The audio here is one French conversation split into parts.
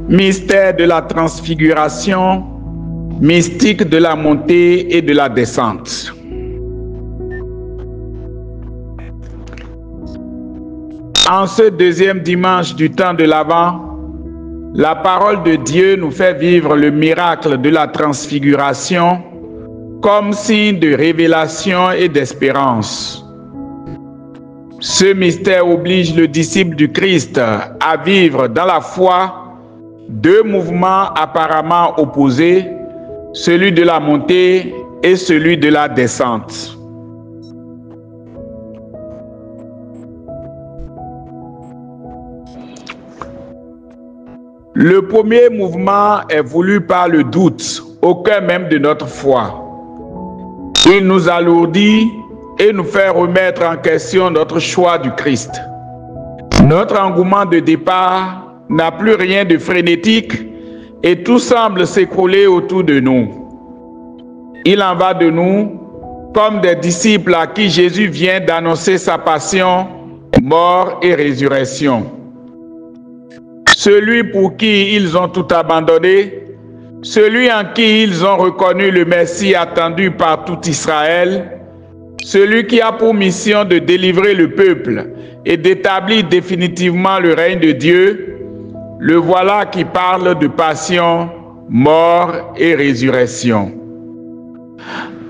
Mystère de la transfiguration, mystique de la montée et de la descente. En ce deuxième dimanche du temps de l'Avent, la parole de Dieu nous fait vivre le miracle de la transfiguration comme signe de révélation et d'espérance. Ce mystère oblige le disciple du Christ à vivre dans la foi deux mouvements apparemment opposés, celui de la montée et celui de la descente. Le premier mouvement est voulu par le doute, au cœur même de notre foi. Il nous alourdit et nous fait remettre en question notre choix du Christ. Notre engouement de départ n'a plus rien de frénétique et tout semble s'écrouler autour de nous. Il en va de nous comme des disciples à qui Jésus vient d'annoncer sa passion, mort et résurrection. Celui pour qui ils ont tout abandonné, celui en qui ils ont reconnu le Messie attendu par tout Israël, celui qui a pour mission de délivrer le peuple et d'établir définitivement le règne de Dieu, le voilà qui parle de passion, mort et résurrection.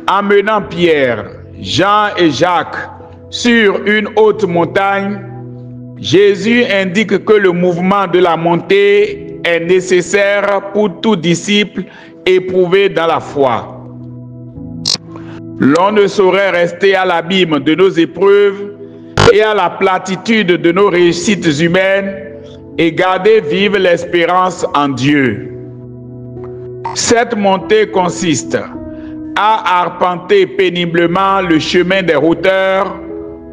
Emmenant Pierre, Jean et Jacques sur une haute montagne, Jésus indique que le mouvement de la montée est nécessaire pour tout disciple éprouvé dans la foi. L'on ne saurait rester à l'abîme de nos épreuves et à la platitude de nos réussites humaines et garder vive l'espérance en Dieu. Cette montée consiste à arpenter péniblement le chemin des routeurs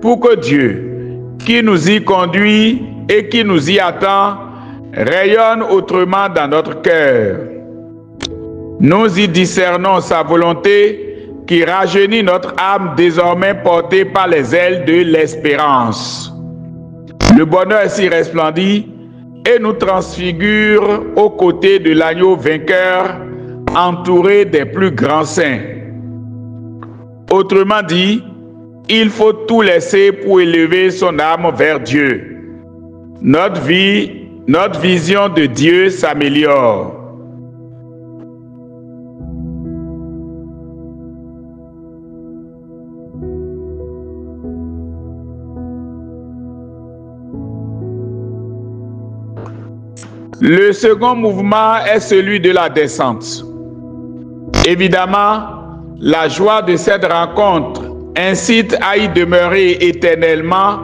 pour que Dieu, qui nous y conduit et qui nous y attend, rayonne autrement dans notre cœur. Nous y discernons sa volonté qui rajeunit notre âme désormais portée par les ailes de l'espérance. Le bonheur s'y resplendit et nous transfigure aux côtés de l'agneau vainqueur, entouré des plus grands saints. Autrement dit, il faut tout laisser pour élever son âme vers Dieu. Notre vie, notre vision de Dieu s'améliore. Le second mouvement est celui de la descente. Évidemment, la joie de cette rencontre incite à y demeurer éternellement,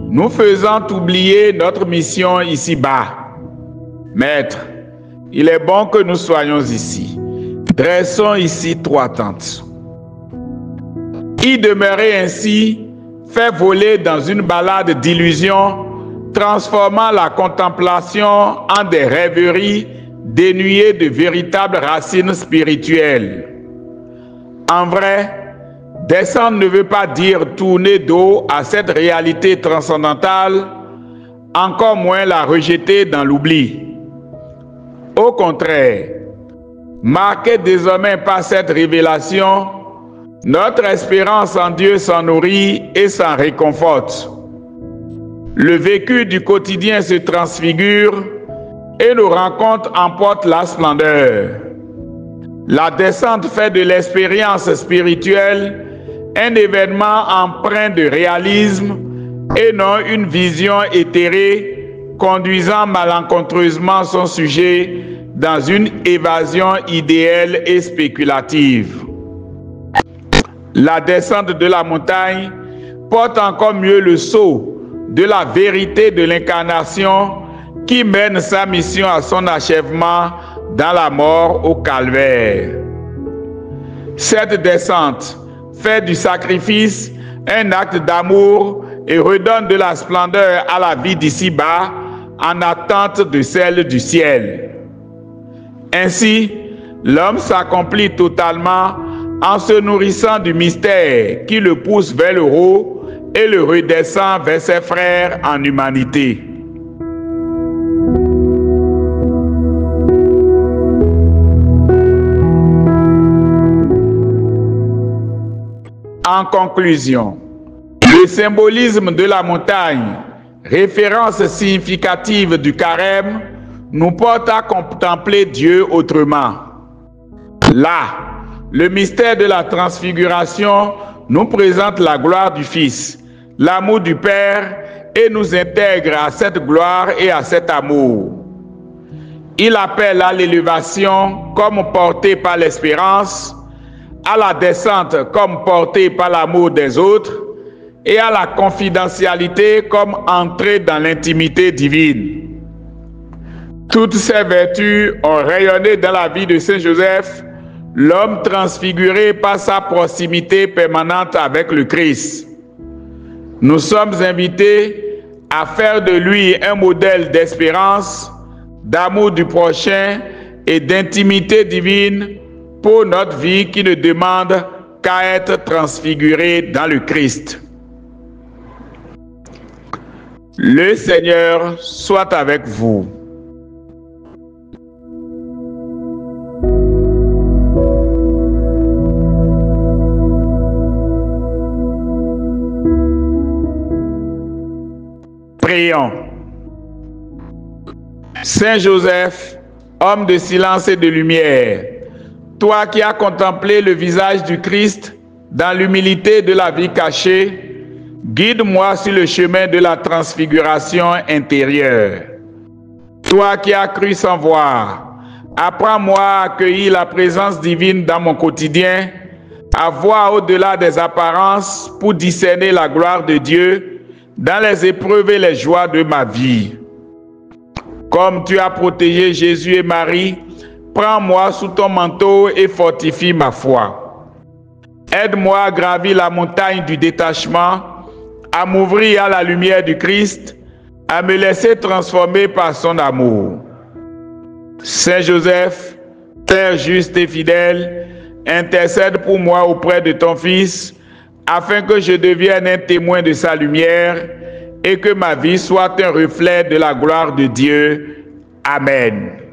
nous faisant oublier notre mission ici-bas. Maître, il est bon que nous soyons ici. Dressons ici 3 tentes. Y demeurer ainsi fait voler dans une balade d'illusions, transformant la contemplation en des rêveries dénuées de véritables racines spirituelles. En vrai, descendre ne veut pas dire tourner dos à cette réalité transcendantale, encore moins la rejeter dans l'oubli. Au contraire, marqué désormais par cette révélation, notre espérance en Dieu s'en nourrit et s'en réconforte. Le vécu du quotidien se transfigure et nos rencontres emportent la splendeur. La descente fait de l'expérience spirituelle un événement empreint de réalisme et non une vision éthérée conduisant malencontreusement son sujet dans une évasion idéale et spéculative. La descente de la montagne porte encore mieux le sceau de la vérité de l'incarnation qui mène sa mission à son achèvement dans la mort au calvaire. Cette descente fait du sacrifice un acte d'amour et redonne de la splendeur à la vie d'ici-bas en attente de celle du ciel. Ainsi, l'homme s'accomplit totalement en se nourrissant du mystère qui le pousse vers le haut et le redescend vers ses frères en humanité. En conclusion, le symbolisme de la montagne, référence significative du carême, nous porte à contempler Dieu autrement. Là, le mystère de la transfiguration nous présente la gloire du Fils, l'amour du Père et nous intègre à cette gloire et à cet amour. Il appelle à l'élévation comme portée par l'espérance, à la descente comme portée par l'amour des autres et à la confidentialité comme entrée dans l'intimité divine. Toutes ces vertus ont rayonné dans la vie de Saint Joseph, l'homme transfiguré par sa proximité permanente avec le Christ. Nous sommes invités à faire de lui un modèle d'espérance, d'amour du prochain et d'intimité divine pour notre vie qui ne demande qu'à être transfigurée dans le Christ. Le Seigneur soit avec vous. Prions. Saint Joseph, homme de silence et de lumière, toi qui as contemplé le visage du Christ dans l'humilité de la vie cachée, guide-moi sur le chemin de la transfiguration intérieure. Toi qui as cru sans voir, apprends-moi à accueillir la présence divine dans mon quotidien, à voir au-delà des apparences pour discerner la gloire de Dieu dans les épreuves et les joies de ma vie. Comme tu as protégé Jésus et Marie, prends-moi sous ton manteau et fortifie ma foi. Aide-moi à gravir la montagne du détachement, à m'ouvrir à la lumière du Christ, à me laisser transformer par son amour. Saint Joseph, Père juste et fidèle, intercède pour moi auprès de ton Fils, afin que je devienne un témoin de sa lumière et que ma vie soit un reflet de la gloire de Dieu. Amen.